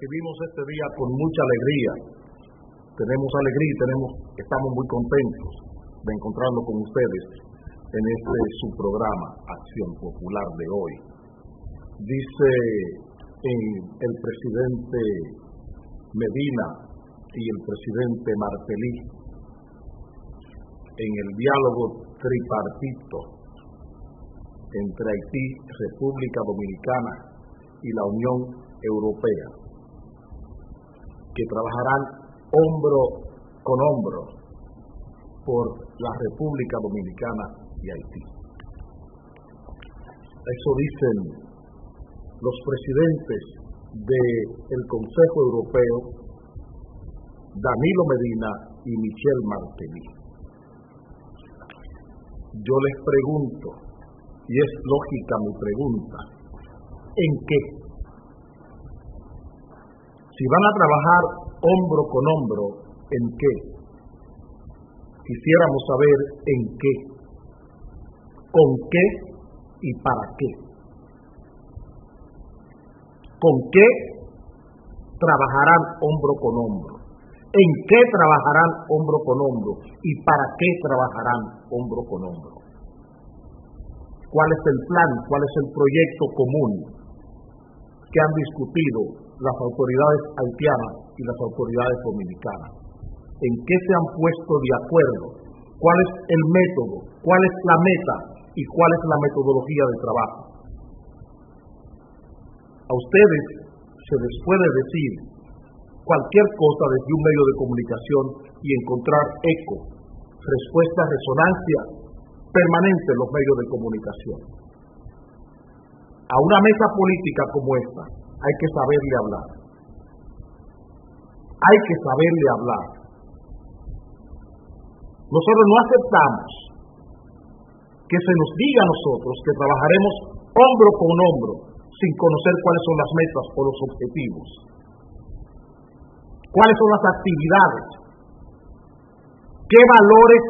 recibimos este día con mucha alegría. Tenemos alegría y estamos muy contentos de encontrarnos con ustedes en este su programa Acción Popular de hoy. Dice el presidente Medina y el presidente Martelly en el diálogo tripartito entre Haití, República Dominicana y la Unión Europea, que trabajarán hombro con hombro por la República Dominicana y Haití. Eso dicen los presidentes del Consejo Europeo, Danilo Medina y Michel Martelly. Yo les pregunto, y es lógica mi pregunta, ¿en qué? Si van a trabajar hombro con hombro, ¿en qué? Quisiéramos saber en qué, con qué y para qué. ¿Con qué trabajarán hombro con hombro? ¿En qué trabajarán hombro con hombro? ¿Y para qué trabajarán hombro con hombro? ¿Cuál es el plan? ¿Cuál es el proyecto común que han discutido las autoridades haitianas y las autoridades dominicanas? ¿En qué se han puesto de acuerdo? ¿Cuál es el método? ¿Cuál es la meta? ¿Y cuál es la metodología de trabajo? A ustedes se les puede decir cualquier cosa desde un medio de comunicación y encontrar eco, respuesta, resonancia permanente en los medios de comunicación. A una mesa política como esta hay que saberle hablar. Hay que saberle hablar. Nosotros no aceptamos que se nos diga a nosotros que trabajaremos hombro con hombro sin conocer cuáles son las metas o los objetivos, cuáles son las actividades, qué valores,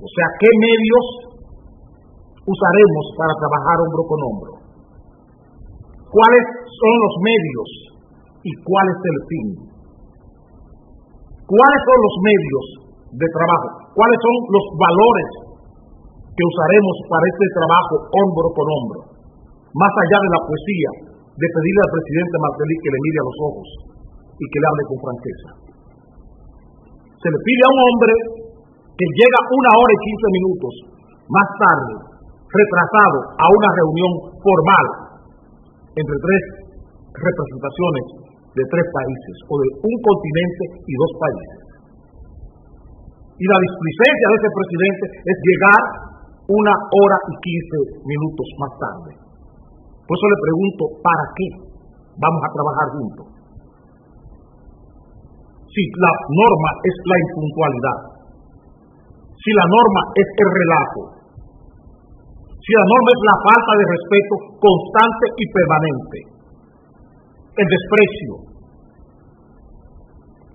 o sea, qué medios usaremos para trabajar hombro con hombro, cuáles son los medios y cuál es el fin, cuáles son los medios de trabajo, cuáles son los valores que usaremos para este trabajo hombro con hombro, más allá de la poesía de pedirle al presidente Martelly que le mire a los ojos y que le hable con franqueza. Se le pide a un hombre que llega 1 hora y 15 minutos más tarde, retrasado a una reunión formal entre 3 representaciones de 3 países, o de un continente y 2 países. Y la displicencia de ese presidente es llegar 1 hora y 15 minutos más tarde. Por eso le pregunto, ¿para qué vamos a trabajar juntos? Si la norma es la impuntualidad, si la norma es el relajo, si la norma es la falta de respeto constante y permanente, el desprecio.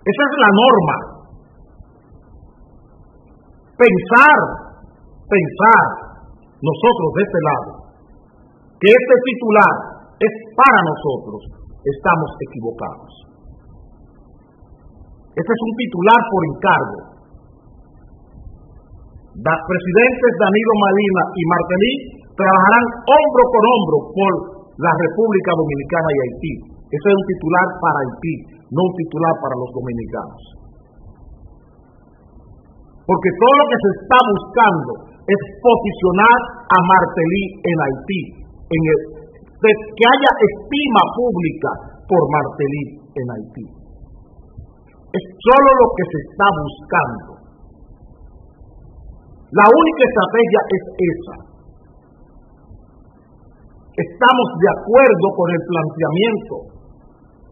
Esa es la norma. Pensar nosotros de este lado, que este titular es para nosotros, estamos equivocados. Este es un titular por encargo. Los presidentes Danilo Medina y Martelly trabajarán hombro con hombro por la República Dominicana y Haití. Ese es un titular para Haití, no un titular para los dominicanos. Porque todo lo que se está buscando es posicionar a Martelly en Haití, que haya estima pública por Martelly en Haití. Es solo lo que se está buscando. La única estrategia es esa. Estamos de acuerdo con el planteamiento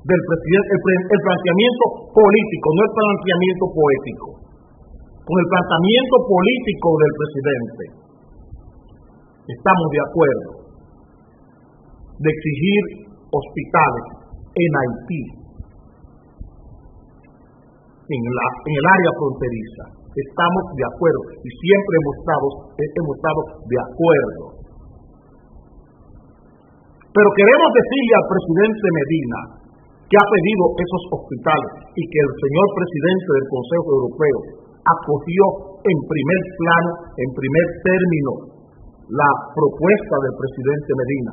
del presidente, el planteamiento político, no el planteamiento poético, con el planteamiento político del presidente. Estamos de acuerdo de exigir hospitales en Haití, en el área fronteriza. Estamos de acuerdo y siempre hemos estado de acuerdo. Pero queremos decirle al presidente Medina que ha pedido esos hospitales y que el señor presidente del Consejo Europeo acogió en primer plano, en primer término, la propuesta del presidente Medina.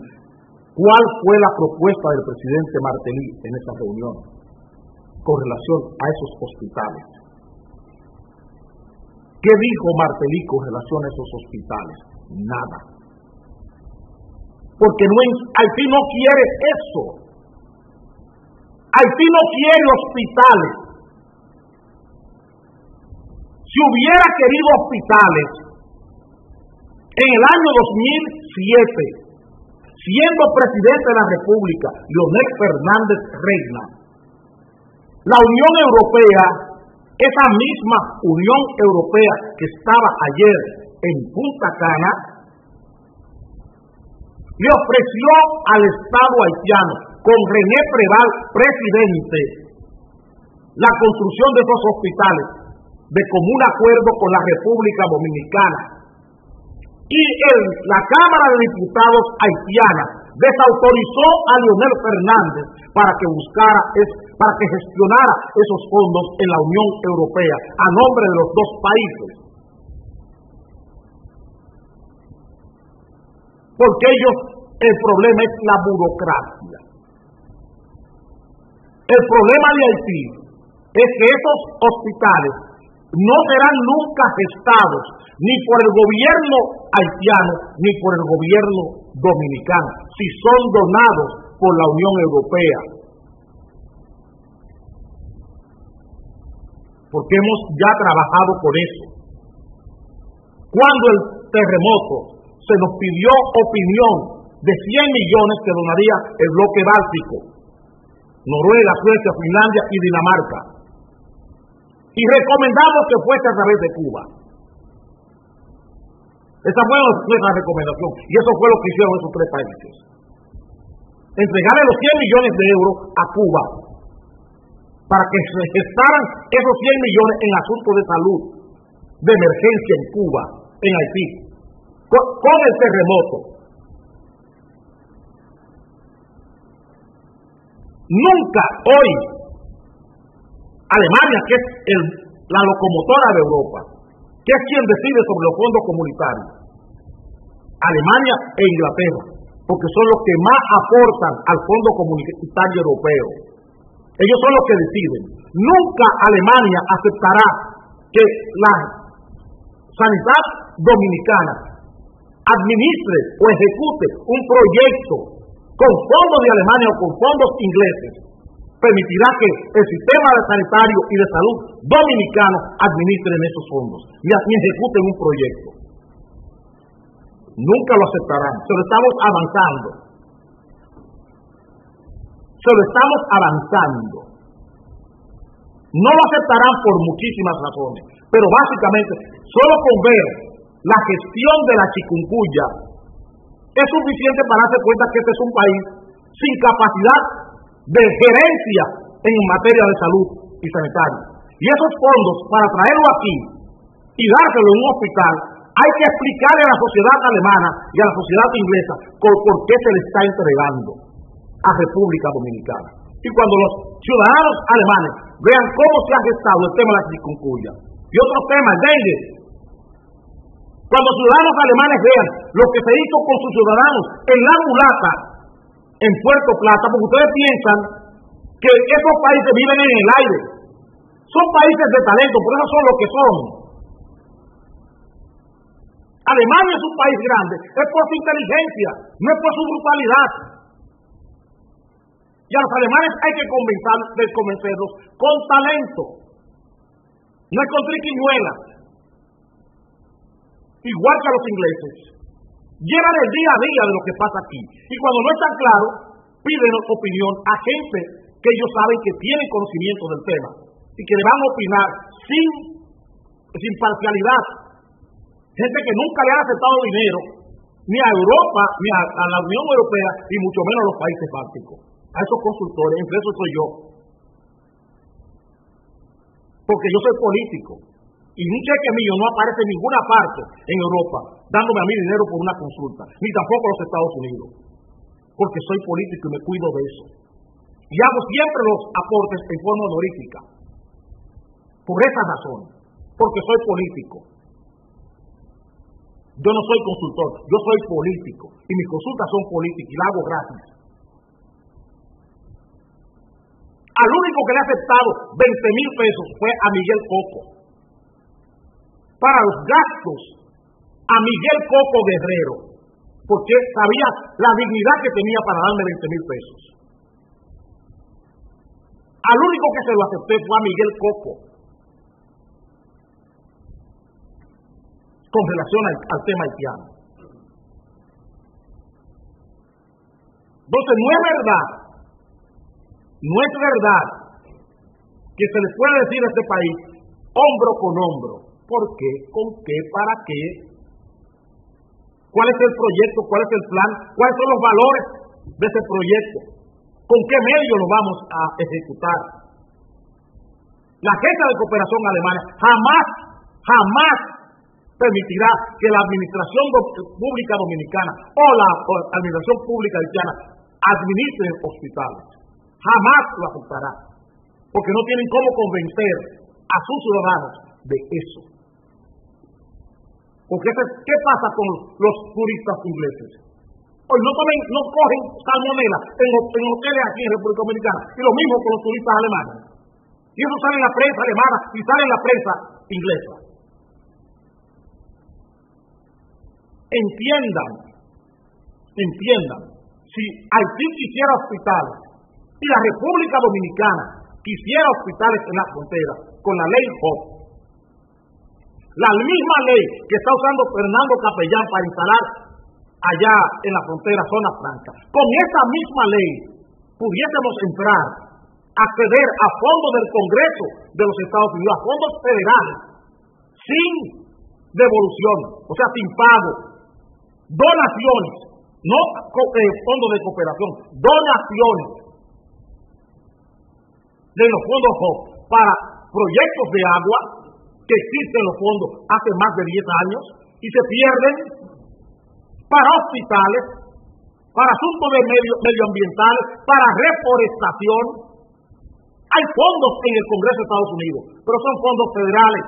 ¿Cuál fue la propuesta del presidente Martelly en esa reunión con relación a esos hospitales? ¿Qué dijo Martelly con relación a esos hospitales? Nada. Porque Haití no quiere eso. Haití no quiere hospitales. Si hubiera querido hospitales, en el año 2007, siendo presidente de la República, Leonel Fernández Reina, la Unión Europea, esa misma Unión Europea que estaba ayer en Punta Cana, le ofreció al Estado haitiano, con René Preval presidente, la construcción de esos hospitales de común acuerdo con la República Dominicana. Y la Cámara de Diputados haitiana desautorizó a Leonel Fernández para que gestionara esos fondos en la Unión Europea a nombre de los dos países. Porque el problema es la burocracia. El problema de Haití es que esos hospitales no serán nunca gestados ni por el gobierno haitiano ni por el gobierno dominicano, si son donados por la Unión Europea. Porque hemos ya trabajado por eso. Cuando el terremoto se nos pidió opinión de 100 millones que donaría el bloque báltico, Noruega, Suecia, Finlandia y Dinamarca, y recomendamos que fuese a través de Cuba. Esa fue nuestra recomendación, y eso fue lo que hicieron esos tres países. Entregarle los 100 millones de euros a Cuba para que se gestaran esos 100 millones en asuntos de salud, de emergencia en Cuba, en Haití, con el terremoto. Nunca hoy Alemania, que es la locomotora de Europa, que es quien decide sobre los fondos comunitarios, Alemania e Inglaterra, porque son los que más aportan al Fondo Comunitario Europeo. Ellos son los que deciden. Nunca Alemania aceptará que la sanidad dominicana administre o ejecute un proyecto con fondos de Alemania o con fondos ingleses. Permitirá que el sistema sanitario y de salud dominicano administren esos fondos y ejecuten un proyecto. Nunca lo aceptarán. Se lo estamos avanzando. No lo aceptarán por muchísimas razones, pero básicamente solo con ver la gestión de la chikungunya es suficiente para darse cuenta que este es un país sin capacidad de gerencia en materia de salud y sanitaria. Y esos fondos, para traerlo aquí y dárselo en un hospital, hay que explicarle a la sociedad alemana y a la sociedad inglesa por qué se le está entregando a República Dominicana. Y cuando los ciudadanos alemanes vean cómo se ha gestado el tema de la chikungunya y otros temas, dengue, cuando ciudadanos alemanes vean lo que se hizo con sus ciudadanos en La Mulata, en Puerto Plata, porque ustedes piensan que esos países viven en el aire. Son países de talento, por eso son lo que son. Alemania es un país grande, es por su inteligencia, no es por su brutalidad. Y a los alemanes hay que convencerlos con talento, no es con triquiñuelas. Igual que a los ingleses, llevan el día a día de lo que pasa aquí. Y cuando no están claros, piden opinión a gente que ellos saben que tienen conocimiento del tema y que le van a opinar sin parcialidad. Gente que nunca le ha aceptado dinero, ni a Europa, ni a la Unión Europea, y mucho menos a los países bálticos. A esos consultores, entre esos soy yo. Porque yo soy político. Y un cheque mío no aparece en ninguna parte en Europa dándome a mí dinero por una consulta, ni tampoco en los Estados Unidos, porque soy político y me cuido de eso. Y hago siempre los aportes en forma honorífica. Por esa razón, porque soy político. Yo no soy consultor, yo soy político. Y mis consultas son políticas y las hago gratis. Al único que le ha aceptado 20,000 pesos fue a Miguel Coco. Para los gastos a Miguel Coco Guerrero, porque sabía la dignidad que tenía para darme 20,000 pesos. Al único que se lo acepté fue a Miguel Coco, con relación al tema haitiano. Entonces no es verdad que se les pueda decir a este país hombro con hombro. ¿Por qué? ¿Con qué? ¿Para qué? ¿Cuál es el proyecto? ¿Cuál es el plan? ¿Cuáles son los valores de ese proyecto? ¿Con qué medio lo vamos a ejecutar? La Agencia de Cooperación Alemana jamás permitirá que la Administración Pública Dominicana o la Administración Pública Haitiana administren hospitales. Jamás lo aceptará, porque no tienen cómo convencer a sus ciudadanos de eso. Porque ¿qué pasa con los turistas ingleses? Hoy no cogen salmonela en hoteles aquí en República Dominicana, y lo mismo con los turistas alemanes. Y eso sale en la prensa alemana y sale en la prensa inglesa. Entiendan, si Haití quisiera hospitales y la República Dominicana quisiera hospitales en la frontera con la ley HOP, la misma ley que está usando Fernando Capellán para instalar allá en la frontera zona franca, con esa misma ley pudiésemos entrar, acceder a fondos del Congreso de los Estados Unidos, a fondos federales, sin devolución, o sea, sin pago, donaciones, no fondos de cooperación, donaciones de los fondos HOP para proyectos de agua que existen los fondos hace más de 10 años y se pierden, para hospitales, para asuntos medioambientales, para reforestación. Hay fondos en el Congreso de Estados Unidos, pero son fondos federales.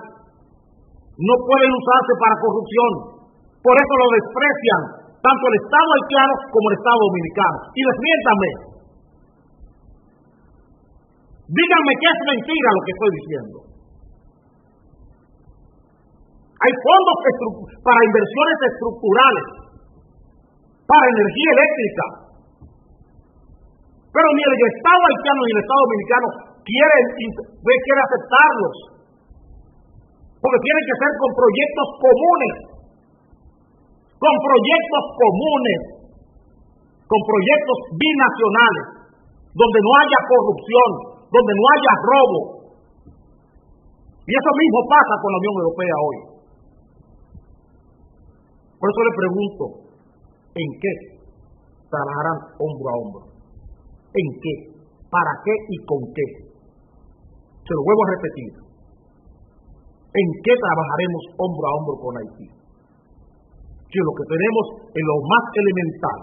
No pueden usarse para corrupción. Por eso lo desprecian tanto el Estado haitiano como el Estado dominicano. Y desmiéntanme. Díganme que es mentira lo que estoy diciendo. Hay fondos para inversiones estructurales, para energía eléctrica. Pero ni el Estado haitiano ni el Estado dominicano quiere aceptarlos. Porque tienen que ser con proyectos comunes. Con proyectos binacionales, donde no haya corrupción, donde no haya robo. Y eso mismo pasa con la Unión Europea hoy. Por eso le pregunto, ¿en qué trabajarán hombro a hombro? ¿En qué? ¿Para qué y con qué? Se lo vuelvo a repetir. ¿En qué trabajaremos hombro a hombro con Haití? Si lo que tenemos es lo más elemental,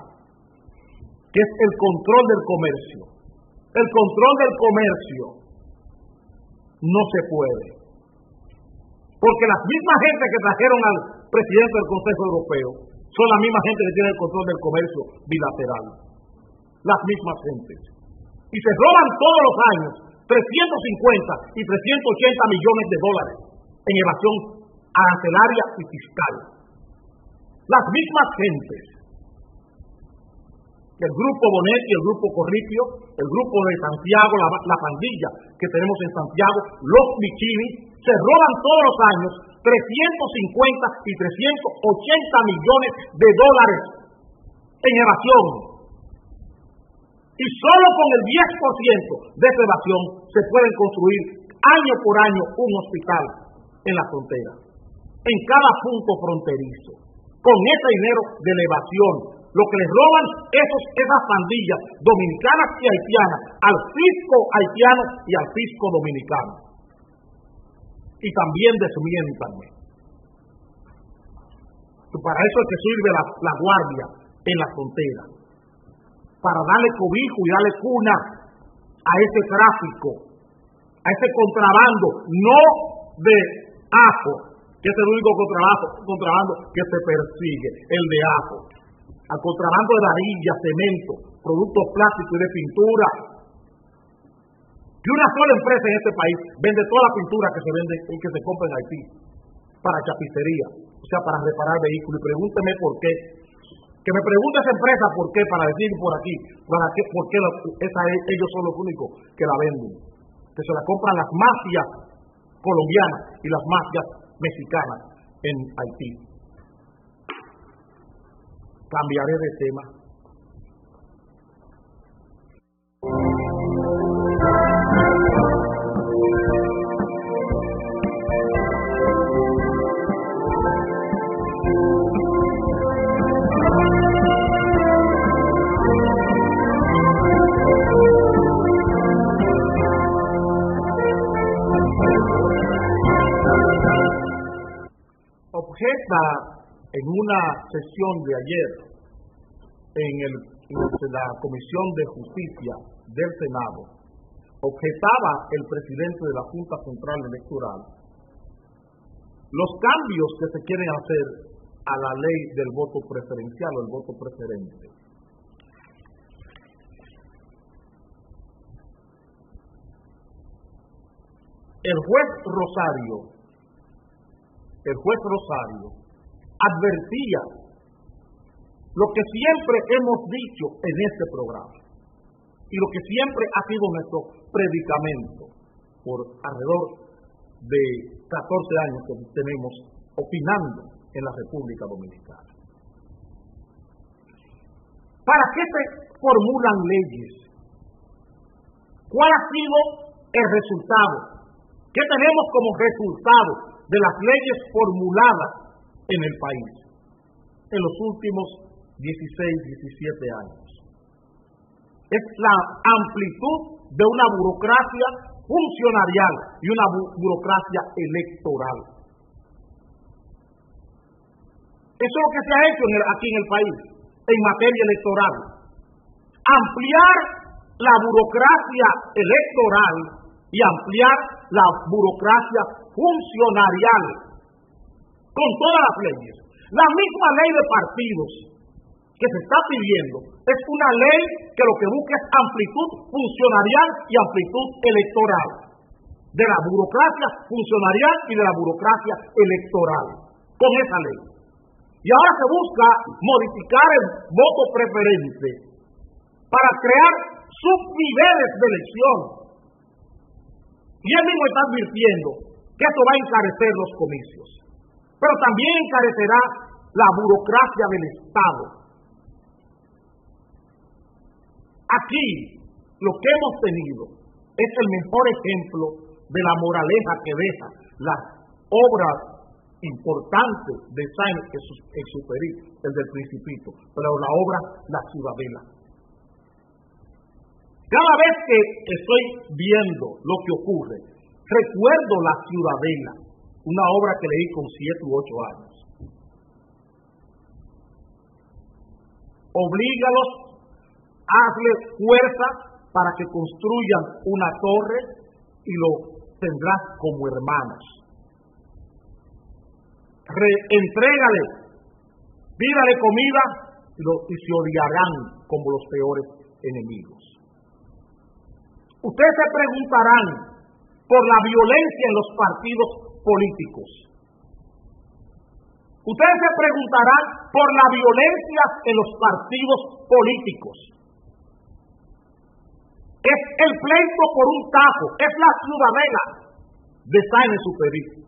que es el control del comercio. El control del comercio no se puede. Porque las mismas gentes que trajeron al presidente del Consejo Europeo son la misma gente que tiene el control del comercio bilateral. Las mismas gentes. Y se roban todos los años 350 y 380 millones de dólares en evasión arancelaria y fiscal. Las mismas gentes. El grupo Bonet y el grupo Corripio, el grupo de Santiago, la pandilla que tenemos en Santiago, los bikinis, se roban todos los años 350 y 380 millones de dólares en evasión. Y solo con el 10% de esa evasión se pueden construir año por año un hospital en la frontera, en cada punto fronterizo. Con ese dinero de la evasión, lo que les roban esas pandillas dominicanas y haitianas al fisco haitiano y al fisco dominicano. Y también desmiéntanme. Para eso es que sirve la guardia en la frontera. Para darle cobijo y darle cuna a ese tráfico, a ese contrabando, no de ajo, que es el único contrabando que se persigue, el de ajo, al contrabando de varilla, cemento, productos plásticos y de pintura. Y una sola empresa en este país vende toda la pintura que se vende y que se compra en Haití para chapicería, o sea, para reparar vehículos. Y pregúnteme por qué. Que me pregunte esa empresa por qué, para decir por aquí, por qué ellos son los únicos que la venden. Que se la compran las mafias colombianas y las mafias mexicanas en Haití. Cambiaré de tema. Objeta en una sesión de ayer en la Comisión de Justicia del Senado, objetaba el presidente de la Junta Central Electoral los cambios que se quieren hacer a la ley del voto preferencial o el voto preferente. El juez Rosario advertía lo que siempre hemos dicho en este programa y lo que siempre ha sido nuestro predicamento por alrededor de 14 años que tenemos opinando en la República Dominicana. ¿Para qué se formulan leyes? ¿Cuál ha sido el resultado? ¿Qué tenemos como resultado de las leyes formuladas en el país en los últimos 16, 17 años? Es la amplitud de una burocracia funcionarial y una burocracia electoral. Eso es lo que se ha hecho aquí en el país en materia electoral. Ampliar la burocracia electoral y ampliar la burocracia funcionarial con todas las leyes. La misma ley de partidos que se está pidiendo es una ley que lo que busca es amplitud funcionarial y amplitud electoral, de la burocracia funcionarial y de la burocracia electoral, con esa ley. Y ahora se busca modificar el voto preferente para crear subniveles de elección. Y él mismo está advirtiendo que esto va a encarecer los comicios, pero también encarecerá la burocracia del Estado. Aquí lo que hemos tenido es el mejor ejemplo de la moraleja que deja las obras importantes de Saint-Exupéry, el del Principito, pero la obra La Ciudadela. Cada vez que estoy viendo lo que ocurre, recuerdo La Ciudadela, una obra que leí con 7 u 8 años. Oblígalos, hazle fuerza para que construyan una torre y lo tendrás como hermanos. Entrégale, pídale comida y se odiarán como los peores enemigos. Ustedes se preguntarán por la violencia en los partidos políticos. Ustedes se preguntarán por la violencia en los partidos políticos. Es el pleito por un tajo, es la Ciudadela de Saint-Exupéry.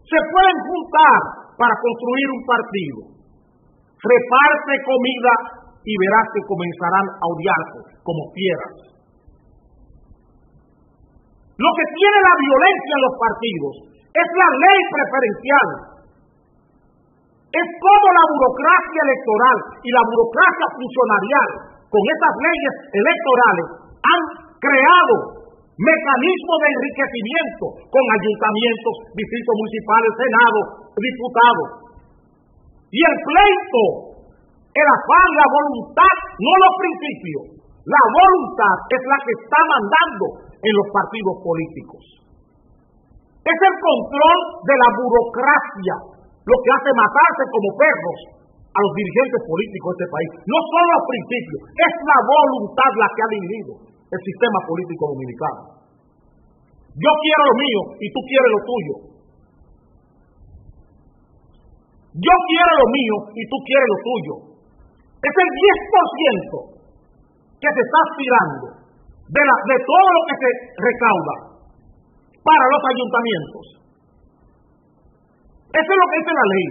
Se pueden juntar para construir un partido. Reparte comida y verás que comenzarán a odiarse como fieras. Lo que tiene la violencia en los partidos es la ley preferencial. Es como la burocracia electoral y la burocracia funcionarial con esas leyes electorales han creado mecanismos de enriquecimiento con ayuntamientos, distritos municipales, senado, diputados. Y el pleito, el afán, la voluntad, no los principios, La voluntad es la que está mandando en los partidos políticos. Es el control de la burocracia lo que hace matarse como perros a los dirigentes políticos de este país. No son los principios, es la voluntad la que ha dividido el sistema político dominicano. Yo quiero lo mío y tú quieres lo tuyo. Yo quiero lo mío y tú quieres lo tuyo. Es el 10% que se está aspirando de todo lo que se recauda para los ayuntamientos. Eso es lo que dice la ley.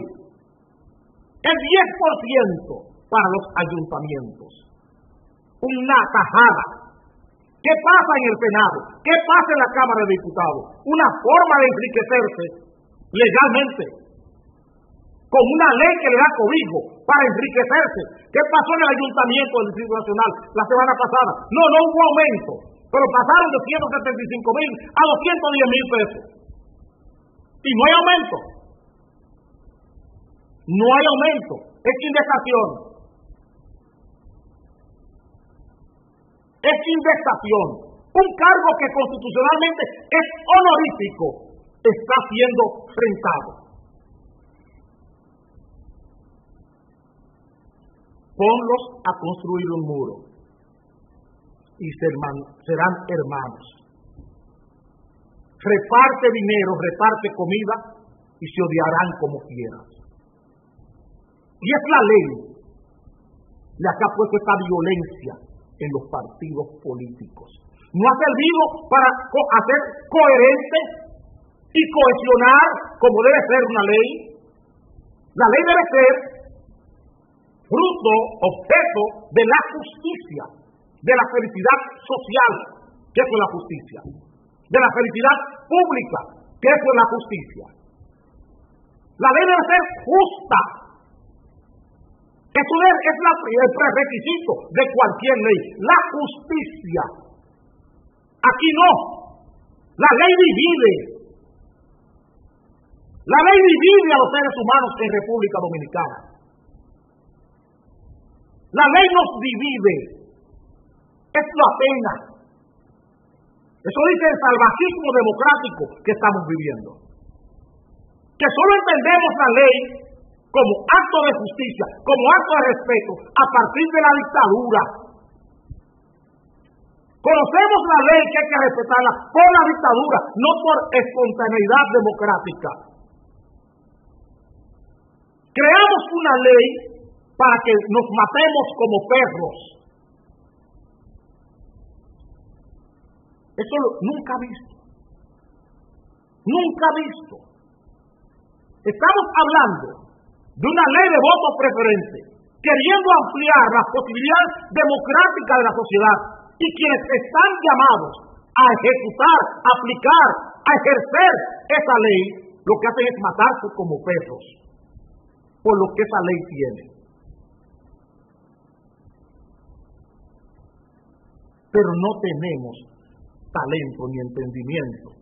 El 10% para los ayuntamientos. Una tajada. ¿Qué pasa en el Senado? ¿Qué pasa en la Cámara de Diputados? Una forma de enriquecerse legalmente, con una ley que le da cobijo para enriquecerse. ¿Qué pasó en el Ayuntamiento del Distrito Nacional la semana pasada? No hubo aumento, pero pasaron de 175,000 a 210,000 pesos. Y no hay aumento. No hay aumento. Es indexación. Es indexación. Un cargo que constitucionalmente es honorífico está siendo rentado. Ponlos a construir un muro y serán hermanos. Reparte dinero, reparte comida y se odiarán como quieran. Y es la ley la que ha puesto esta violencia en los partidos políticos. No ha servido para hacer coherente y cohesionar como debe ser una ley. La ley debe ser fruto, objeto de la justicia, de la felicidad social, que eso es la justicia, de la felicidad pública, que eso es la justicia. La ley debe ser justa. Eso es el prerequisito de cualquier ley, la justicia. Aquí no. La ley divide. La ley divide a los seres humanos en República Dominicana. La ley nos divide. Es la pena. Eso dice el salvajismo democrático que estamos viviendo. Que solo entendemos la ley como acto de justicia, como acto de respeto, a partir de la dictadura. Conocemos la ley que hay que respetarla por la dictadura, no por espontaneidad democrática. Creamos una ley para que nos matemos como perros. Eso nunca visto. Nunca visto. Estamos hablando de una ley de voto preferente, queriendo ampliar las posibilidades democráticas de la sociedad, y quienes están llamados a ejecutar, a aplicar, a ejercer esa ley, lo que hacen es matarse como perros por lo que esa ley tiene. Pero no tenemos talento ni entendimiento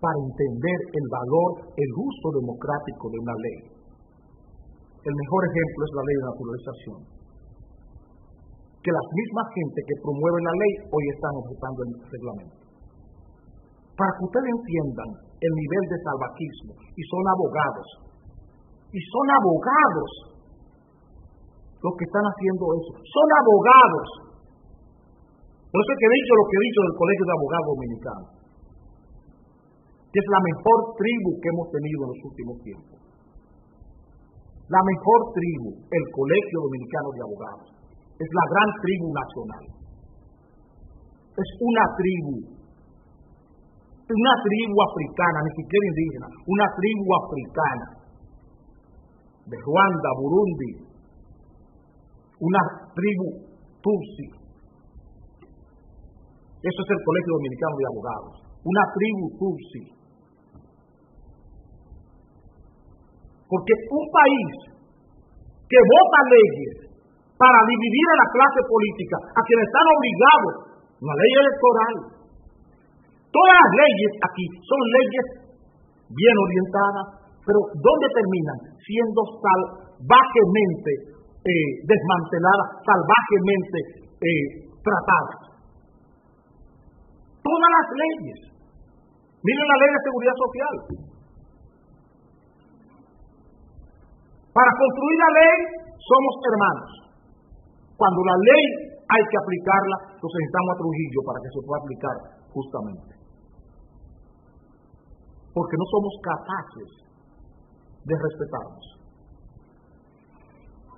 para entender el valor, el uso democrático de una ley. El mejor ejemplo es la ley de naturalización, que las mismas gente que promueven la ley hoy están objetando el reglamento. Para que ustedes entiendan el nivel de salvajismo, y son abogados los que están haciendo eso, son abogados. Por eso es que he dicho lo que he dicho del Colegio de Abogados Dominicanos, que es la mejor tribu que hemos tenido en los últimos tiempos. La mejor tribu, el Colegio Dominicano de Abogados, es la gran tribu nacional. Es una tribu africana, ni siquiera indígena, una tribu africana, de Ruanda, Burundi, una tribu tutsi. Eso es el Colegio Dominicano de Abogados, una tribu tutsi. Porque un país que vota leyes para dividir a la clase política, a quienes están obligados, una ley electoral. Todas las leyes aquí son leyes bien orientadas, pero ¿dónde terminan? Siendo salvajemente desmanteladas, salvajemente tratadas. Todas las leyes. Miren la ley de seguridad social. Para construir la ley somos hermanos. Cuando la ley hay que aplicarla, nos necesitamos a Trujillo para que se pueda aplicar justamente. Porque no somos capaces de respetarnos.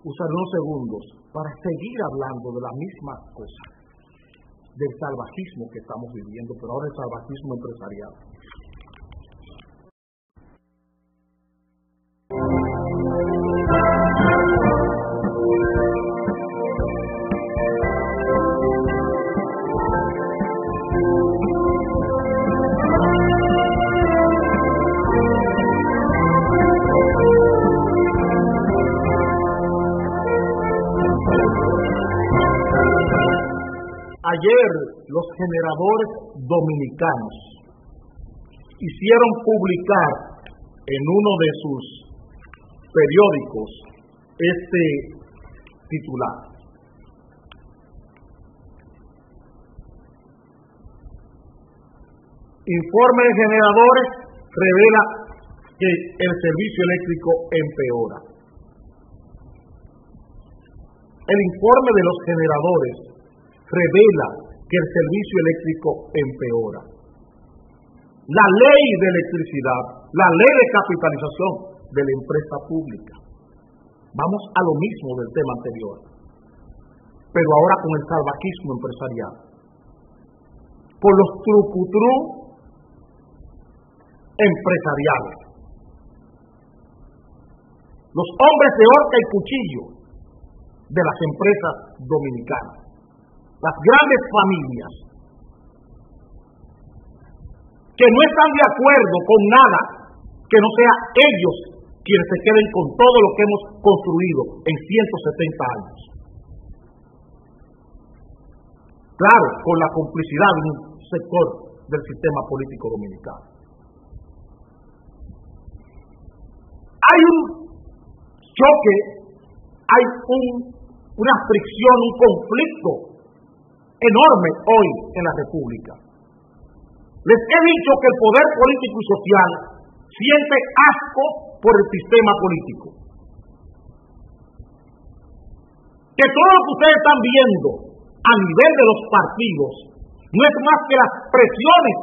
Usaré unos segundos para seguir hablando de la misma cosa, del salvajismo que estamos viviendo, pero ahora el salvajismo empresarial. Ayer los generadores dominicanos hicieron publicar en uno de sus periódicos este titular: Informe de generadores revela que el servicio eléctrico empeora. El informe de los generadores revela que el servicio eléctrico empeora. La ley de electricidad, la ley de capitalización de la empresa pública. Vamos a lo mismo del tema anterior, pero ahora con el salvajismo empresarial. Con los trucutru empresariales. Los hombres de horca y cuchillo de las empresas dominicanas. Las grandes familias que no están de acuerdo con nada que no sea ellos quienes se queden con todo lo que hemos construido en 170 años. Claro, con la complicidad de un sector del sistema político dominicano. Hay un choque, hay una fricción, un conflicto enorme hoy en la República. Les he dicho que el poder político y social siente asco por el sistema político. Que todo lo que ustedes están viendo a nivel de los partidos no es más que las presiones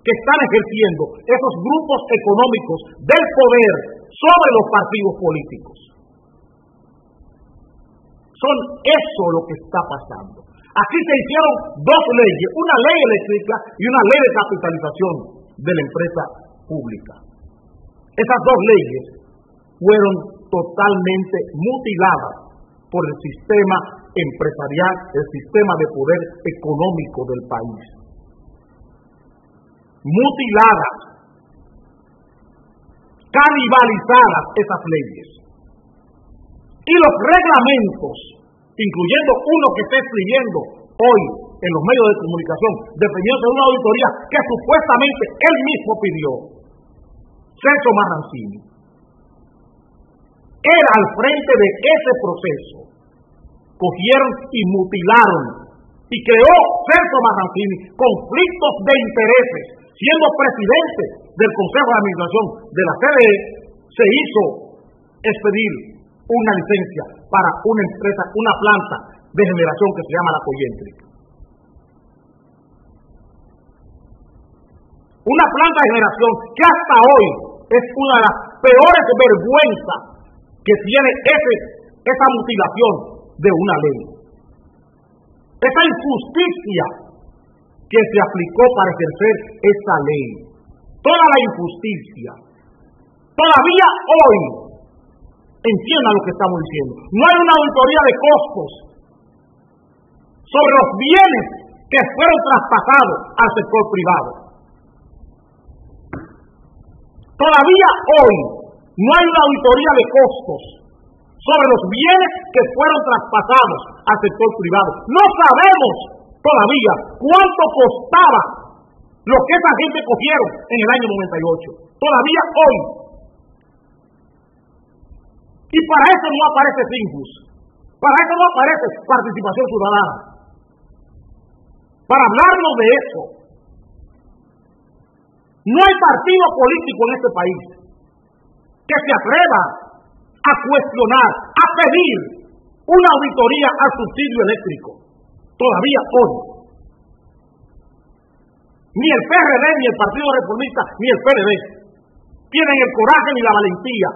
que están ejerciendo esos grupos económicos del poder sobre los partidos políticos. Son eso lo que está pasando. Aquí se hicieron dos leyes, una ley eléctrica y una ley de capitalización de la empresa pública. Esas dos leyes fueron totalmente mutiladas por el sistema empresarial, el sistema de poder económico del país. Mutiladas, canibalizadas esas leyes. Y los reglamentos, incluyendo uno que está escribiendo hoy en los medios de comunicación, dependiendo de una auditoría que supuestamente él mismo pidió, Celso Marrancini, era al frente de ese proceso. Cogieron y mutilaron, y creó Celso Marrancini conflictos de intereses. Siendo presidente del Consejo de Administración de la CDE, se hizo expedir una licencia para una empresa, una planta de generación que se llama la Coyentric. Una planta de generación que hasta hoy es una de las peores vergüenzas que tiene esa mutilación de una ley. Esa injusticia que se aplicó para ejercer esa ley. Toda la injusticia. Todavía hoy, entiendan lo que estamos diciendo, no hay una auditoría de costos sobre los bienes que fueron traspasados al sector privado. Todavía hoy no hay una auditoría de costos sobre los bienes que fueron traspasados al sector privado. No sabemos todavía cuánto costaba lo que esa gente cogieron en el año 98. Todavía hoy. Y para eso no aparece Finjus. Para eso no aparece Participación Ciudadana. para hablarnos de eso. No hay partido político en este país que se atreva a cuestionar, a pedir una auditoría al subsidio eléctrico. Todavía hoy. Ni el PRD, ni el Partido Reformista, ni el PLD tienen el coraje ni la valentía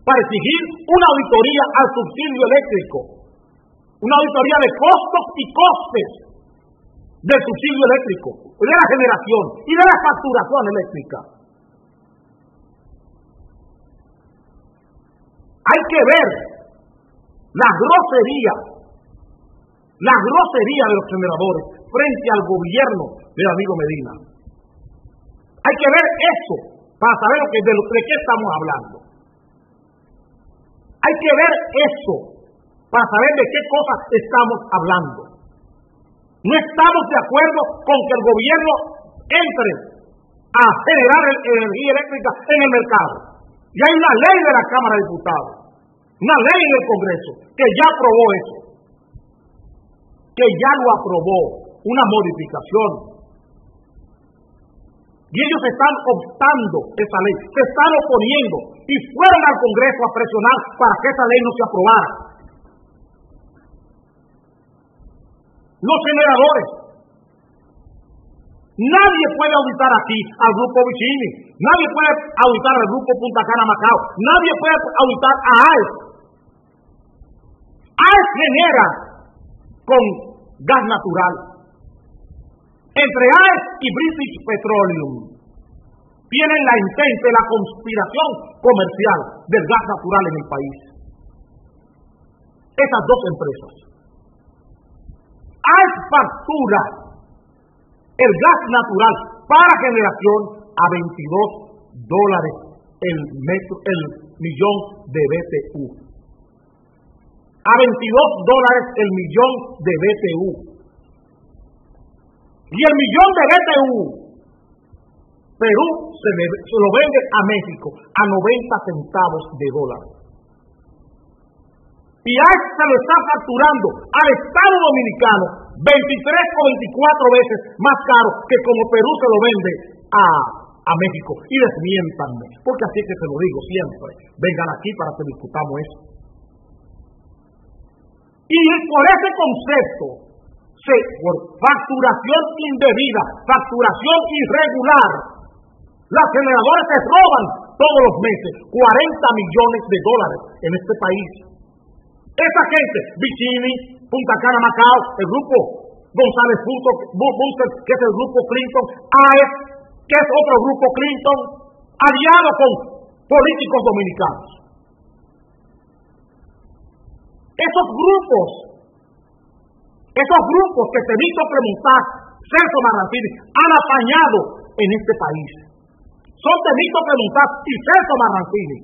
para exigir una auditoría al subsidio eléctrico. Una auditoría de costos y costes del subsidio eléctrico, de la generación y de la facturación eléctrica. Hay que ver la grosería de los generadores frente al gobierno del amigo Medina. Hay que ver eso para saber de qué estamos hablando. Hay que ver eso para saber de qué cosas estamos hablando. No estamos de acuerdo con que el gobierno entre a generar energía eléctrica en el mercado. Y hay una ley de la Cámara de Diputados, una ley del Congreso, que ya aprobó eso, que ya lo aprobó, una modificación. Y ellos están obstando esa ley, se están oponiendo y fueron al Congreso a presionar para que esa ley no se aprobara. Los generadores. Nadie puede auditar aquí al Grupo Vicini, nadie puede auditar al Grupo Punta Cana Macao, nadie puede auditar a AES. AES genera con gas natural. Entre AES y British Petroleum tienen la intente, la conspiración comercial del gas natural en el país. Esas dos empresas. AES factura el gas natural para generación a $22 el millón de BTU. A $22 el millón de BTU. Y el millón de BTU, Perú se lo vende a México a 90 centavos de dólar. Y AES se lo está facturando al Estado Dominicano 23 o 24 veces más caro que como Perú se lo vende a México. Y desmiéntanme, porque así es que se lo digo siempre. Vengan aquí para que discutamos eso. Y por ese concepto, por facturación indebida, facturación irregular, las generadoras se roban todos los meses 40 millones de dólares en este país. Esa gente, Vicini, Punta Cana Macao, el grupo González Bunker, que es el grupo Clinton, AES, que es otro grupo Clinton, aliado con políticos dominicanos. Esos grupos que Temito Premuntas, Celso Marrancini, han apañado en este país. Son Temito Premuntas y Celso Marrancini.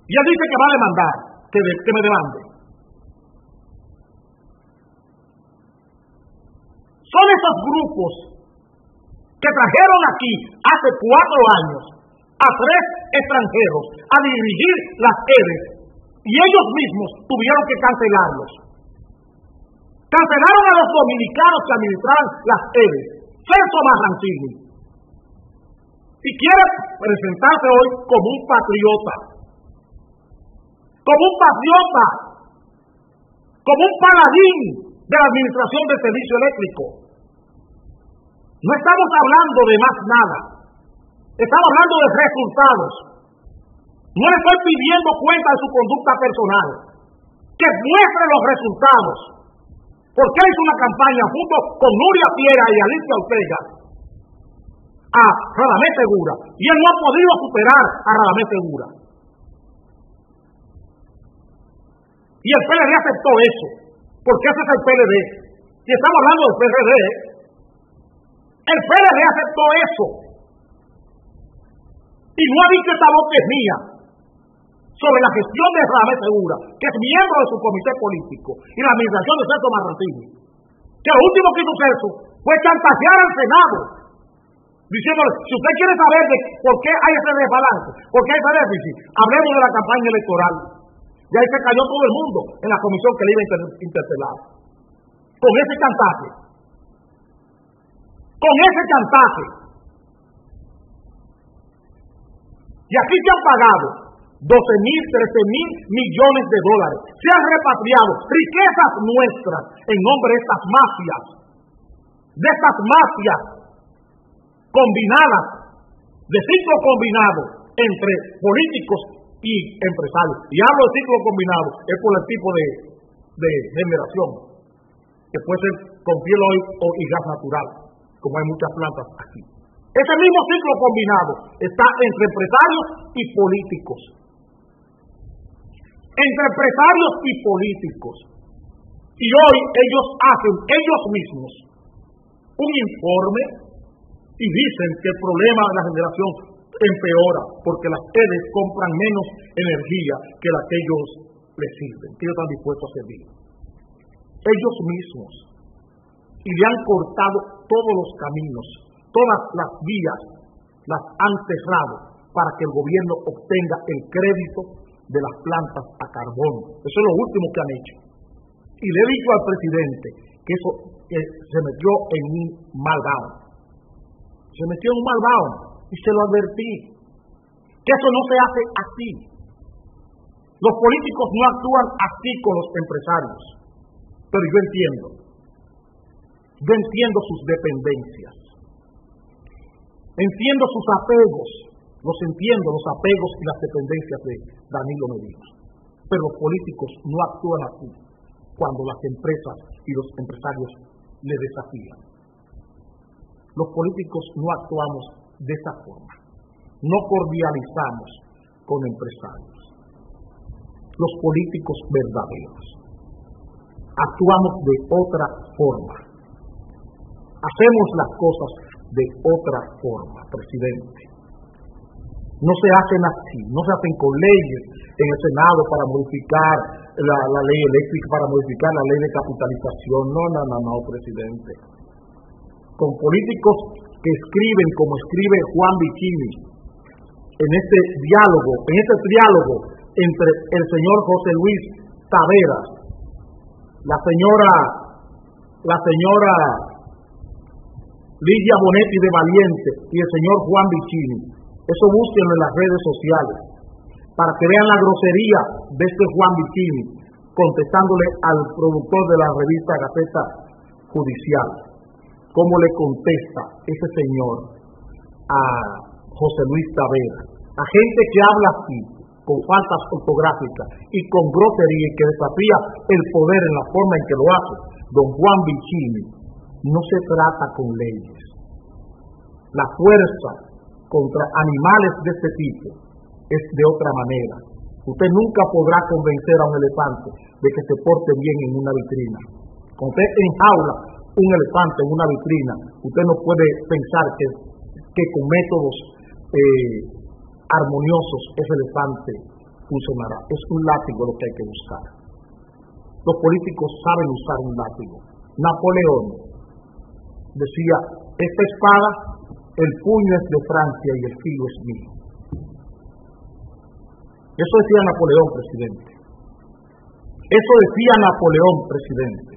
Y él dice que va a demandar, que me demande. Son esos grupos que trajeron aquí hace 4 años a 3 extranjeros a dirigir las EDES y ellos mismos tuvieron que cancelarlos. Cancelaron a los dominicanos que administraban las EDES. Celso Marrancini. Y quiere presentarse hoy como un patriota. Como un patriota. Como un paladín de la administración del servicio eléctrico. No estamos hablando de más nada. Estamos hablando de resultados. No le estoy pidiendo cuenta de su conducta personal. Que muestre los resultados. Porque él hizo una campaña junto con Nuria Piera y Alicia Ortega a Radamés Segura. Y él no ha podido superar a Radamés Segura. Y el PLD aceptó eso. Porque ese es el PLD. Si estamos hablando del PLD, el PLD aceptó eso. Y no ha dicho esta voz que es mía sobre la gestión de Radamés Segura, que es miembro de su comité político, y la administración de Celso Marrancini. Que lo último que hizo Celso fue chantajear al Senado, diciéndole, si usted quiere saber de por qué hay ese desbalance, por qué hay ese déficit, hablemos de la campaña electoral. Y ahí se cayó todo el mundo en la comisión que le iba a interpelar. Con ese chantaje. con ese chantaje. Y aquí se han pagado 12.000, 13.000 millones de dólares. Se han repatriado riquezas nuestras en nombre de estas mafias combinadas, de ciclo combinado entre políticos y empresarios. Y hablo de ciclo combinado, es por el tipo de generación, que puede ser con piel y gas natural, como hay muchas plantas aquí. Ese mismo ciclo combinado está entre empresarios y políticos. Entre empresarios y políticos. Y hoy ellos hacen ellos mismos un informe y dicen que el problema de la generación empeora porque las redes compran menos energía que la que ellos les sirven, que ellos están dispuestos a servir. Ellos mismos. Y le han cortado todos los caminos, todas las vías, las han cerrado para que el gobierno obtenga el crédito de las plantas a carbón. Eso es lo último que han hecho. Y le he dicho al presidente que eso se metió en un mal round. Se metió en un mal round y se lo advertí. Que eso no se hace así. Los políticos no actúan así con los empresarios. Pero yo entiendo sus dependencias. Entiendo sus apegos. Los entiendo, los apegos y las dependencias de Danilo Medina. Pero los políticos no actúan así cuando las empresas y los empresarios le desafían. Los políticos no actuamos de esa forma. No cordializamos con empresarios. Los políticos verdaderos actuamos de otra forma. Hacemos las cosas de otra forma, presidente. No se hacen así, no se hacen con leyes en el Senado para modificar la ley eléctrica, para modificar la ley de capitalización. No, presidente. Con políticos que escriben como escribe Juan Vicini en este triálogo entre el señor José Luis Taveras, la señora Lidia Bonetti de Valiente y el señor Juan Vicini. Eso búsquenlo en las redes sociales para que vean la grosería de este Juan Vicini contestándole al productor de la revista Gaceta Judicial. Cómo le contesta ese señor a José Luis Taveras, a gente que habla así, con faltas ortográficas y con grosería y que desafía el poder en la forma en que lo hace. Don Juan Vicini, no se trata con leyes. La fuerza contra animales de este tipo es de otra manera. Usted nunca podrá convencer a un elefante de que se porte bien en una vitrina. Cuando usted enjaula un elefante en una vitrina, usted no puede pensar que con métodos armoniosos ese elefante funcionará. Es un látigo lo que hay que buscar. Los políticos saben usar un látigo. Napoleón decía, esta espada, el puño es de Francia y el filo es mío. Eso decía Napoleón, presidente. Eso decía Napoleón, presidente.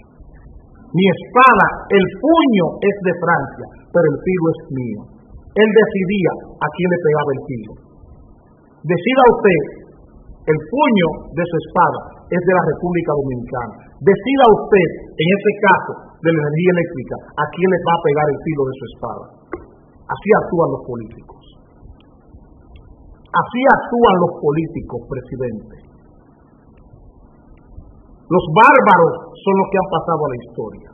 Mi espada, el puño es de Francia, pero el filo es mío. Él decidía a quién le pegaba el filo. Decida usted, el puño de su espada es de la República Dominicana. Decida usted, en este caso de la energía eléctrica, a quién le va a pegar el filo de su espada. Así actúan los políticos. Así actúan los políticos, presidente. Los bárbaros son los que han pasado a la historia.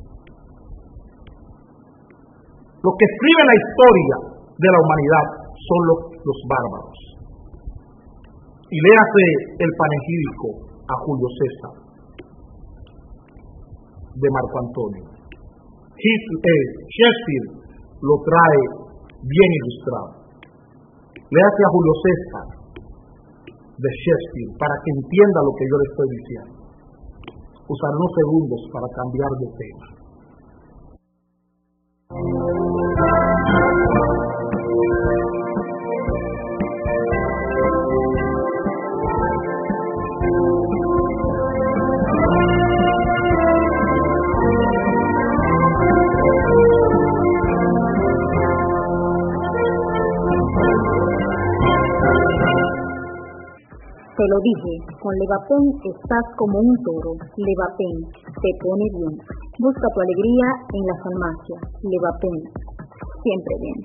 Los que escriben la historia de la humanidad son los bárbaros. Y léase el panegírico a Julio César de Marco Antonio. Shakespeare lo trae bien ilustrado. Léase a Julio César de Shakespeare para que entienda lo que yo le estoy diciendo. Usaré unos segundos para cambiar de tema. Te lo dije, con Levapen estás como un toro. Levapen te pone bien. Busca tu alegría en la farmacia. Levapen, siempre bien.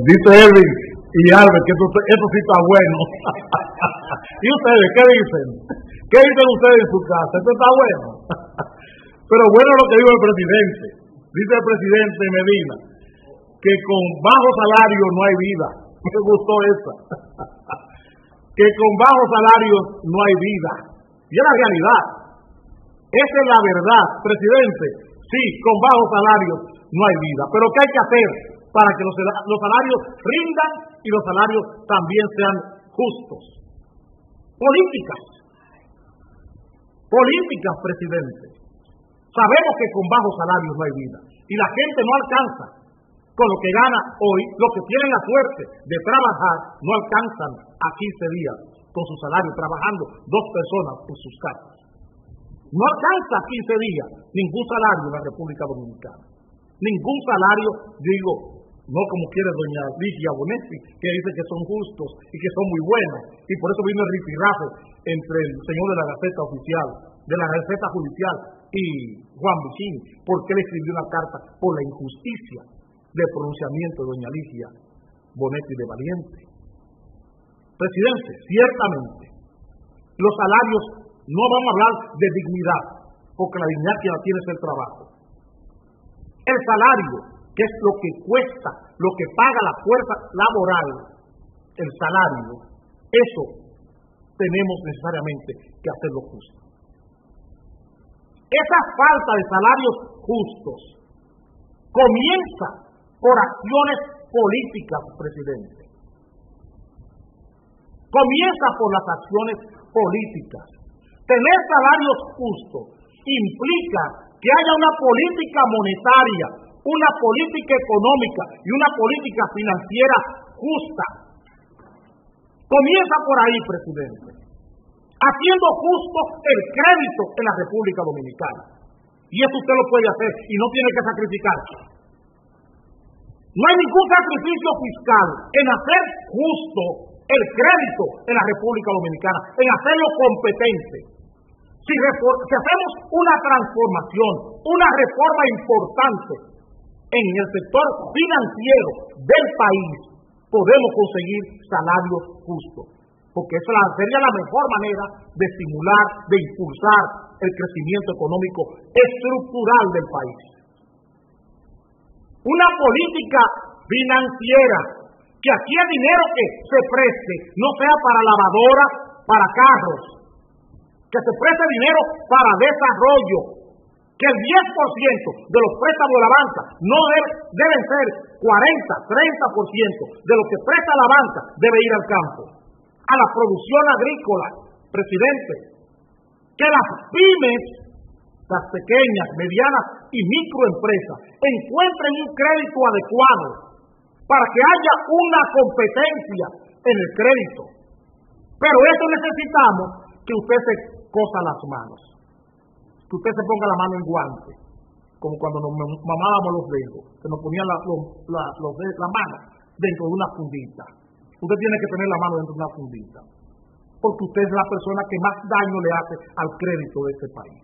Dice Elvin y Albert que eso sí está bueno. ¿Y ustedes qué dicen? ¿Qué dicen ustedes en su casa? ¿Esto está bueno? Pero bueno lo que dijo el presidente. Dice el presidente Medina que con bajo salario no hay vida. Me gustó esa. Que con bajo salario no hay vida. Y es la realidad. Esa es la verdad, presidente. Sí, con bajo salario no hay vida. Pero ¿qué hay que hacer para que los salarios rindan y los salarios también sean justos? Políticas, presidente. Sabemos que con bajos salarios no hay vida y la gente no alcanza con lo que gana hoy. Los que tienen la suerte de trabajar no alcanzan a 15 días con su salario, trabajando 2 personas en sus casas. No alcanza a 15 días ningún salario en la República Dominicana. Ningún salario, digo, no como quiere doña Ligia Bonetti, que dice que son justos y que son muy buenos, y por eso vino el rifirrafe entre el señor de la Gaceta Oficial, de la Gaceta Judicial y Juan Vicini, porque él escribió una carta por la injusticia del pronunciamiento de doña Ligia Bonetti de Valiente. Presidente, ciertamente, los salarios, no vamos a hablar de dignidad, porque la dignidad que la tiene es el trabajo. El salario, que es lo que cuesta, lo que paga la fuerza laboral, el salario, eso tenemos necesariamente que hacerlo justo. Esa falta de salarios justos comienza por acciones políticas, presidente. Comienza por las acciones políticas. Tener salarios justos implica que haya una política monetaria, una política económica y una política financiera justa. Comienza por ahí, presidente, haciendo justo el crédito en la República Dominicana. Y eso usted lo puede hacer y no tiene que sacrificarse. No hay ningún sacrificio fiscal en hacer justo el crédito en la República Dominicana, en hacerlo competente. Si hacemos una transformación, una reforma importante en el sector financiero del país, podemos conseguir salarios justos, porque esa sería la mejor manera de estimular, de impulsar el crecimiento económico estructural del país. Una política financiera, que aquí el dinero que se preste no sea para lavadoras, para carros, que se preste dinero para desarrollo, que el 10% de los préstamos de la banca no deben ser 40, 30% de lo que presta la banca debe ir al campo, a la producción agrícola, presidente. Que las pymes, las pequeñas, medianas y microempresas encuentren un crédito adecuado para que haya una competencia en el crédito. Pero eso necesitamos que usted se cosa las manos, que usted se ponga la mano en guante, como cuando nos mamábamos los dedos, que nos ponían la mano dentro de una fundita. Usted tiene que tener la mano dentro de una fundita, porque usted es la persona que más daño le hace al crédito de este país.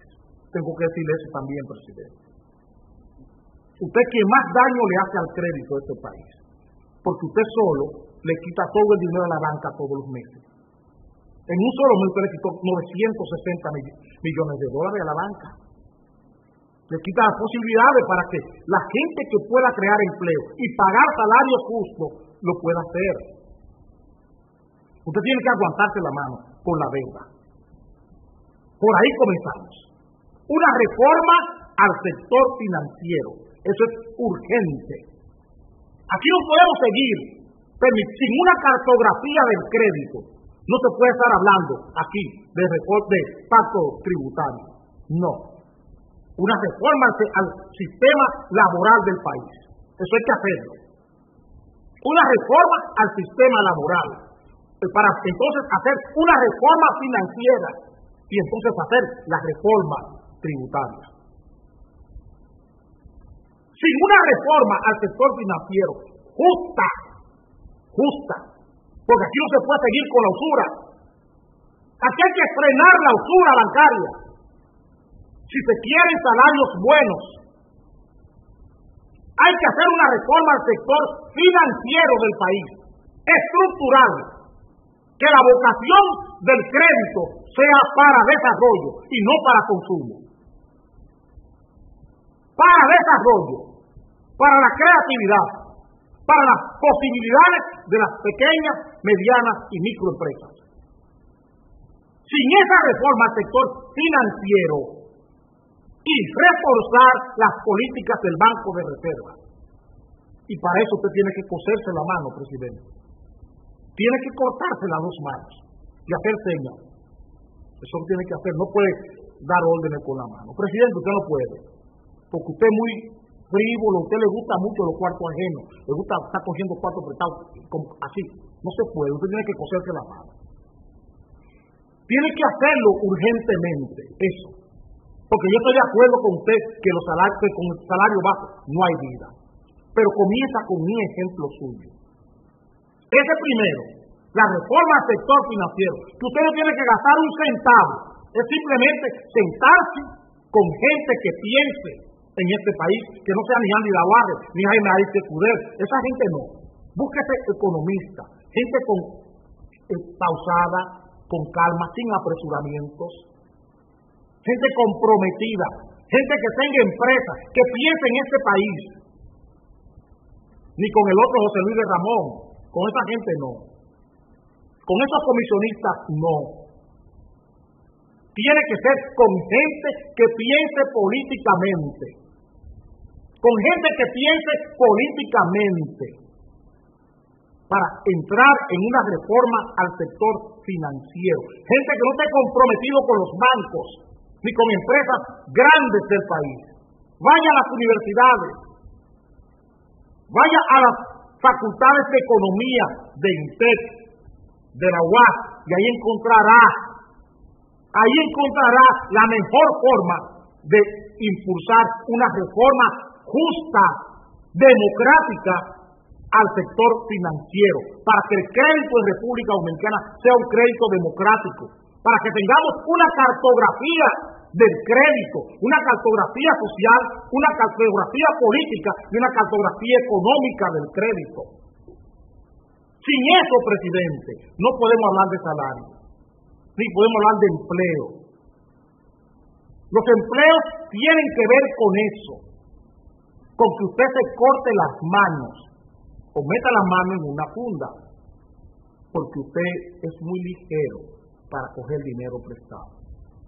Tengo que decirle eso también, presidente. Usted quien más daño le hace al crédito de este país, porque usted solo le quita todo el dinero a la banca todos los meses. En un solo mes usted le quitó 960 millones de dólares a la banca. Le quita las posibilidades para que la gente que pueda crear empleo y pagar salarios justos lo pueda hacer. Usted tiene que aguantarse la mano por la deuda. Por ahí comenzamos. Una reforma al sector financiero. Eso es urgente. Aquí no podemos seguir sin una cartografía del crédito. No se puede estar hablando aquí de pacto tributario. No. una reforma al sistema laboral del país. Eso hay que hacerlo. Una reforma al sistema laboral, para entonces hacer una reforma financiera y entonces hacer la reforma tributaria. Sin una reforma al sector financiero justa, porque aquí no se puede seguir con la usura. Aquí hay que frenar la usura bancaria. Si se quieren salarios buenos, hay que hacer una reforma al sector financiero del país, estructural, que la vocación del crédito sea para desarrollo y no para consumo. Para desarrollo, para la creatividad, para las posibilidades de las pequeñas, medianas y microempresas. Sin esa reforma al sector financiero y reforzar las políticas del Banco de Reserva. Y para eso usted tiene que coserse la mano, presidente. Tiene que cortarse las dos manos y hacer señas. Eso lo tiene que hacer, no puede dar órdenes con la mano. Presidente, usted no puede, porque usted es muy frívolo, a usted le gusta mucho los cuartos ajenos, le gusta estar cogiendo cuartos prestados, así. No se puede, usted tiene que coserse la mano. Tiene que hacerlo urgentemente, eso. Porque yo estoy de acuerdo con usted que los salarios, que con el salario bajo no hay vida. Pero comienza con mi ejemplo suyo. Ese primero, la reforma al sector financiero, que usted no tiene que gastar un centavo, es simplemente sentarse con gente que piense en este país, que no sea ni Andy Lavarre, ni Jaime Arias Escudero. Esa gente no. Búsquese economistas, gente pausada, con calma, sin apresuramientos, gente comprometida, gente que tenga empresas, que piense en este país. Ni con el otro José Luis de Ramón, con esa gente no. Con esos comisionistas no. Tiene que ser con gente que piense políticamente. Con gente que piense políticamente. Para entrar en una reforma al sector financiero. Gente que no esté comprometido con los bancos, ni con empresas grandes del país. Vaya a las universidades. Vaya a las facultades de economía de INTEC, de la UAS, y ahí encontrará la mejor forma de impulsar una reforma justa, democrática al sector financiero, para que el crédito en República Dominicana sea un crédito democrático, para que tengamos una cartografía del crédito, una cartografía social, una cartografía política y una cartografía económica del crédito. Sin eso, presidente, no podemos hablar de salario, ni podemos hablar de empleo. Los empleos tienen que ver con eso, con que usted se corte las manos o meta las manos en una funda, porque usted es muy ligero para coger dinero prestado.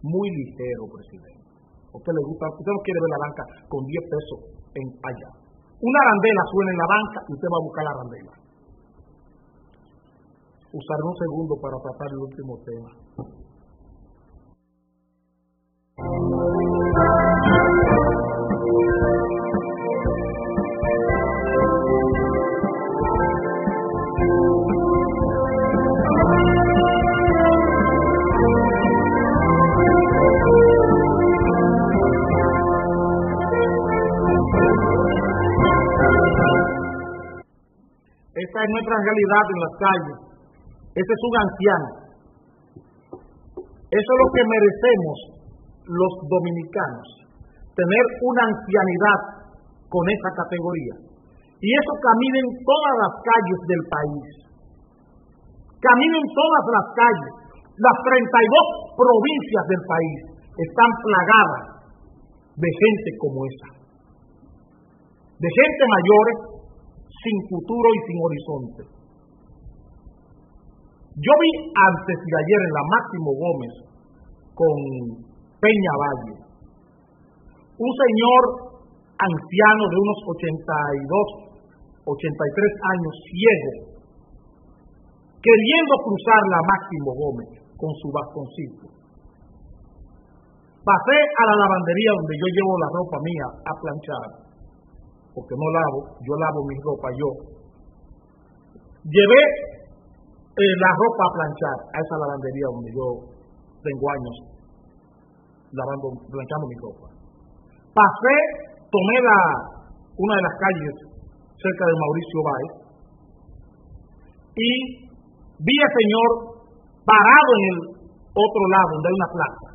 Muy ligero, presidente. ¿A usted le gusta? Usted no quiere ver la banca con 10 pesos en allá. Una arandela suena en la banca y usted va a buscar la arandela. Usaré un segundo para tratar el último tema. Esta es nuestra realidad en las calles. Ese es un anciano. Eso es lo que merecemos los dominicanos, tener una ancianidad con esa categoría. Y eso camina en todas las calles del país. Camina en todas las calles. Las 32 provincias del país están plagadas de gente como esa. De gente mayores, sin futuro y sin horizonte. Yo vi antes de ayer en la Máximo Gómez con Peña Valle un señor anciano de unos 82, 83 años, ciego, queriendo cruzar la Máximo Gómez con su bastoncito. pasé a la lavandería donde yo llevo la ropa mía a planchar, porque no lavo, yo lavo mi ropa yo. Llevé la ropa a planchar a esa lavandería donde yo tengo años planchando mi ropa. Pasé, tomé una de las calles cerca de Mauricio Báez y vi al señor parado en el otro lado, donde hay una plaza.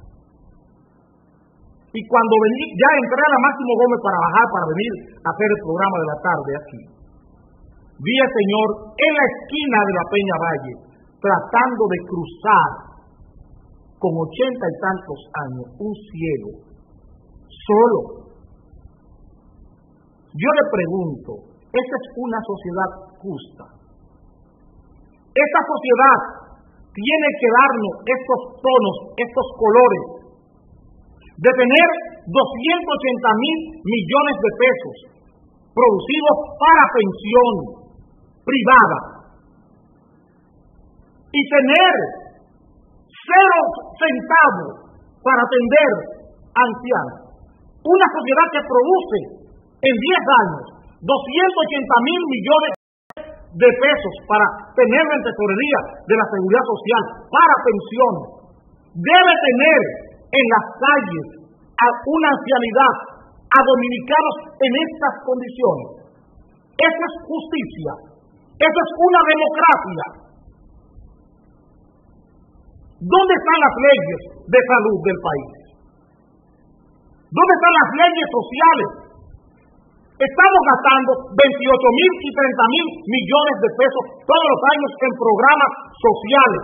Y cuando vení, ya entré a la Máximo Gómez para bajar, para venir a hacer el programa de la tarde aquí, vi al señor en la esquina de la Peña Valle, tratando de cruzar con 80 y tantos años, un ciego, solo. Yo le pregunto, ¿esa es una sociedad justa? Esta sociedad tiene que darnos estos tonos, estos colores, de tener 280.000 millones de pesos producidos para pensión privada y tener 0 centavos para atender a ancianos. Una sociedad que produce en 10 años 280.000 millones de pesos para tener en tesorería de la Seguridad Social para pensiones, debe tener en las calles a una ancianidad, a dominicanos en estas condiciones. Eso es justicia, eso es una democracia. ¿Dónde están las leyes de salud del país? ¿Dónde están las leyes sociales? Estamos gastando 28.000 y 30.000 millones de pesos todos los años en programas sociales.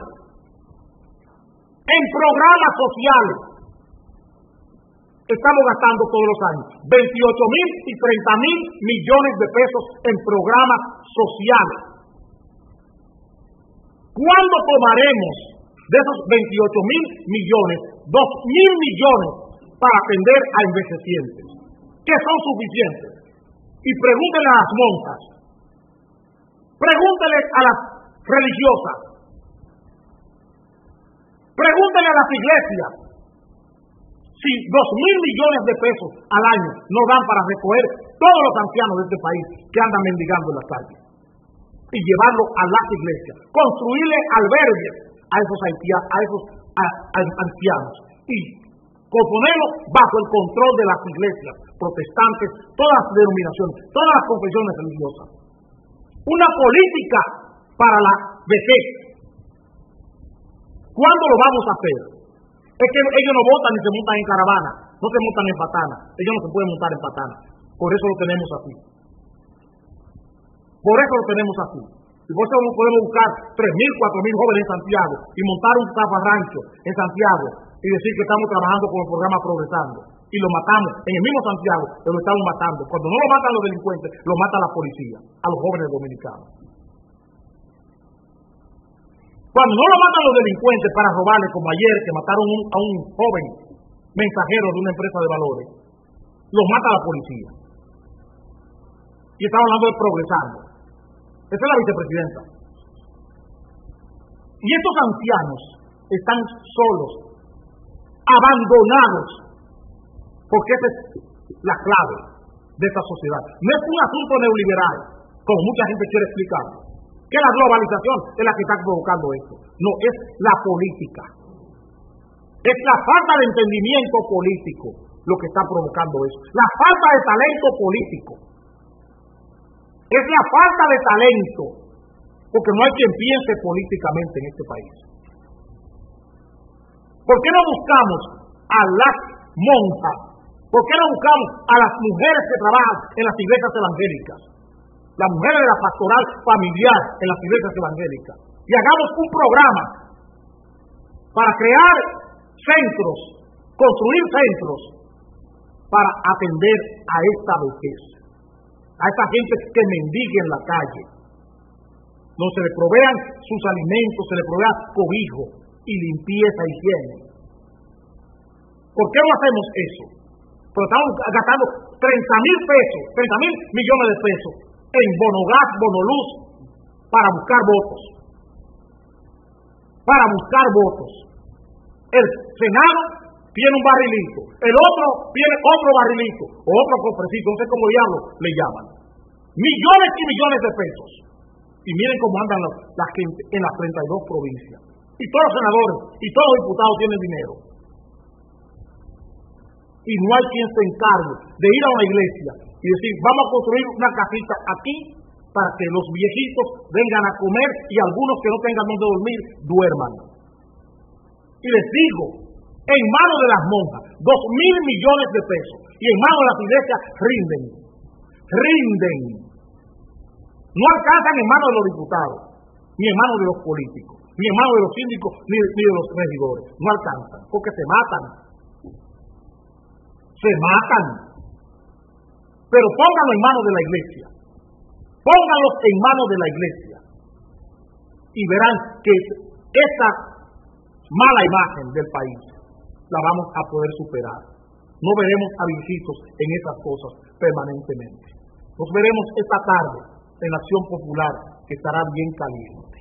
En programas sociales. Estamos gastando todos los años 28.000 y 30.000 millones de pesos en programas sociales. ¿Cuándo tomaremos de esos 28.000 millones, 2.000 millones para atender a envejecientes, que son suficientes? Y pregúntenle a las monjas, pregúntenle a las religiosas, pregúntenle a las iglesias, si 2.000 millones de pesos al año no dan para recoger todos los ancianos de este país que andan mendigando en las calles y llevarlos a las iglesias, construirle albergues a esos ancianos y ponerlos bajo el control de las iglesias protestantes, todas las denominaciones, todas las confesiones religiosas. Una política para la vejez. ¿Cuándo lo vamos a hacer? Es que ellos no votan ni se montan en caravana, no se montan en patana, ellos no se pueden montar en patana. Por eso lo tenemos así. Por eso lo tenemos así. Y por eso no podemos buscar 3.000, 4.000 jóvenes en Santiago y montar un zafarrancho en Santiago y decir que estamos trabajando con el programa Progresando. Y lo matamos en el mismo Santiago, lo estamos matando. Cuando no lo matan los delincuentes, lo mata la policía, a los jóvenes dominicanos. Cuando no lo matan los delincuentes para robarle, como ayer que mataron a un joven mensajero de una empresa de valores, los mata la policía. Y estamos hablando de Progresando. Esa es la vicepresidenta. Y estos ancianos están solos, abandonados, porque esa es la clave de esta sociedad. No es un asunto neoliberal, como mucha gente quiere explicar, que la globalización es la que está provocando esto. No, es la política. Es la falta de entendimiento político lo que está provocando eso. La falta de talento político. Es la falta de talento, porque no hay quien piense políticamente en este país. ¿Por qué no buscamos a las monjas? ¿Por qué no buscamos a las mujeres que trabajan en las iglesias evangélicas? Las mujeres de la pastoral familiar en las iglesias evangélicas. Y hagamos un programa para crear centros, construir centros para atender a esta vejez, a esta gente que mendigue en la calle, donde se le provean sus alimentos, se le provea cobijo y limpieza, higiene. ¿Por qué no hacemos eso? Porque estamos gastando 30.000 pesos, 30.000 millones de pesos en bonogás, bonoluz, para buscar votos. Para buscar votos. El Senado tiene un barrilito, el otro tiene otro barrilito, o otro cofrecito, no sé cómo diablos le llaman. Millones y millones de pesos. Y miren cómo andan la gente en las 32 provincias. Y todos los senadores y todos los diputados tienen dinero. Y no hay quien se encargue de ir a una iglesia y decir, vamos a construir una casita aquí para que los viejitos vengan a comer y algunos que no tengan donde dormir, duerman. Y les digo, en manos de las monjas, 2.000 millones de pesos, y en manos de las iglesias rinden. No alcanzan en manos de los diputados, ni en manos de los políticos, ni en manos de los síndicos, ni de los regidores. No alcanzan, porque se matan. Pero pónganlo en manos de la iglesia. Pónganlos en manos de la iglesia. Y verán que esta mala imagen del país la vamos a poder superar. No veremos a viejitos en esas cosas permanentemente. Nos veremos esta tarde en la Acción Popular, que estará bien caliente.